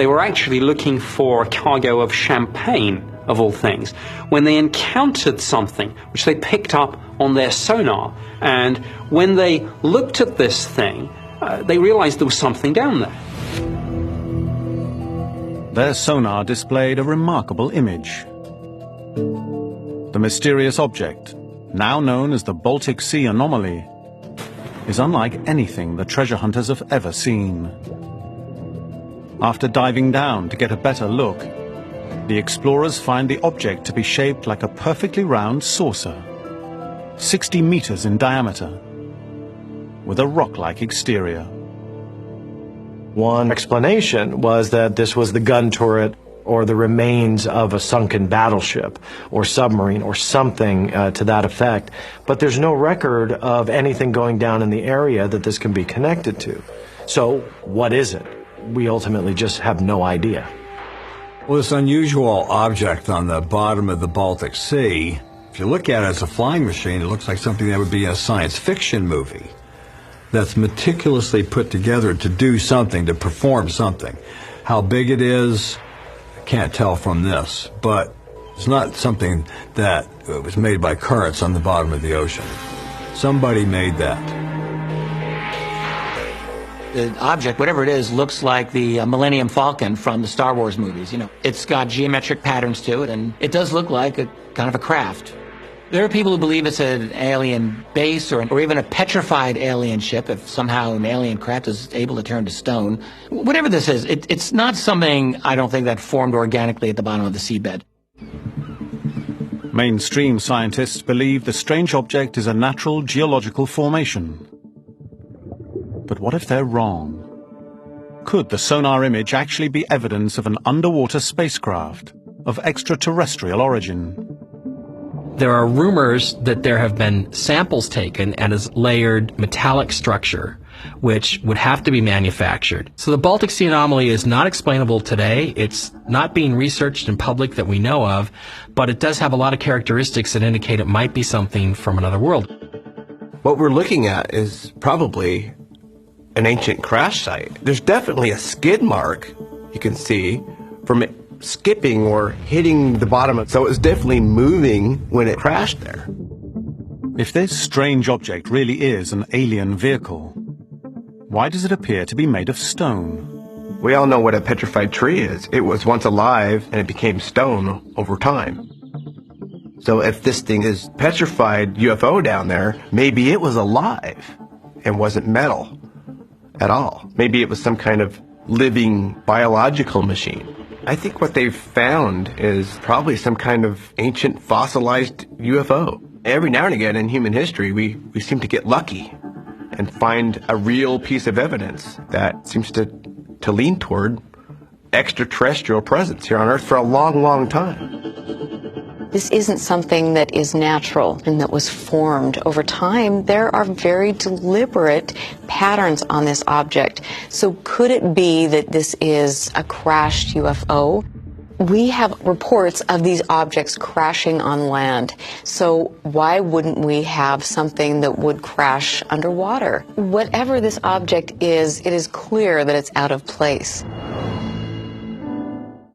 They were actually looking for a cargo of champagne, of all things, when they encountered something which they picked up on their sonar. And when they looked at this thing, they realized there was something down there. Their sonar displayed a remarkable image. The mysterious object, now known as the Baltic Sea anomaly, is unlike anything the treasure hunters have ever seen. After diving down to get a better look, the explorers find the object to be shaped like a perfectly round saucer, 60 meters in diameter, with a rock-like exterior. One explanation was that this was the gun turret or the remains of a sunken battleship or submarine or something to that effect. But there's no record of anything going down in the area that this can be connected to. So what is it? We ultimately just have no idea. Well, this unusual object on the bottom of the Baltic Sea, if you look at it as a flying machine, it looks like something that would be in a science fiction movie that's meticulously put together to do something, to perform something. How big it is, I can't tell from this, but it's not something that was made by currents on the bottom of the ocean. Somebody made that. The object, whatever it is, looks like the Millennium Falcon from the Star Wars movies. You know, it's got geometric patterns to it, and it does look like a kind of a craft. There are people who believe it's an alien base or even a petrified alien ship if somehow an alien craft is able to turn to stone. Whatever this is, it's not something, I don't think, that formed organically at the bottom of the seabed. Mainstream scientists believe the strange object is a natural geological formation. But what if they're wrong? Could the sonar image actually be evidence of an underwater spacecraft of extraterrestrial origin? There are rumors that there have been samples taken and a layered metallic structure, which would have to be manufactured. So the Baltic Sea anomaly is not explainable today. It's not being researched in public that we know of, but it does have a lot of characteristics that indicate it might be something from another world. What we're looking at is probably an ancient crash site. There's definitely a skid mark you can see from it skipping or hitting the bottom, so it was definitely moving when it crashed there. If this strange object really is an alien vehicle, why does it appear to be made of stone? We all know what a petrified tree is. It was once alive and it became stone over time. So if this thing is petrified UFO down there, maybe it was alive and wasn't metal at all. Maybe it was some kind of living biological machine. I think what they've found is probably some kind of ancient fossilized UFO. Every now and again in human history, we seem to get lucky and find a real piece of evidence that seems to lean toward extraterrestrial presence here on Earth for a long, long time. This isn't something that is natural and that was formed over time. There are very deliberate patterns on this object. So could it be that this is a crashed UFO? We have reports of these objects crashing on land. So why wouldn't we have something that would crash underwater? Whatever this object is, it is clear that it's out of place.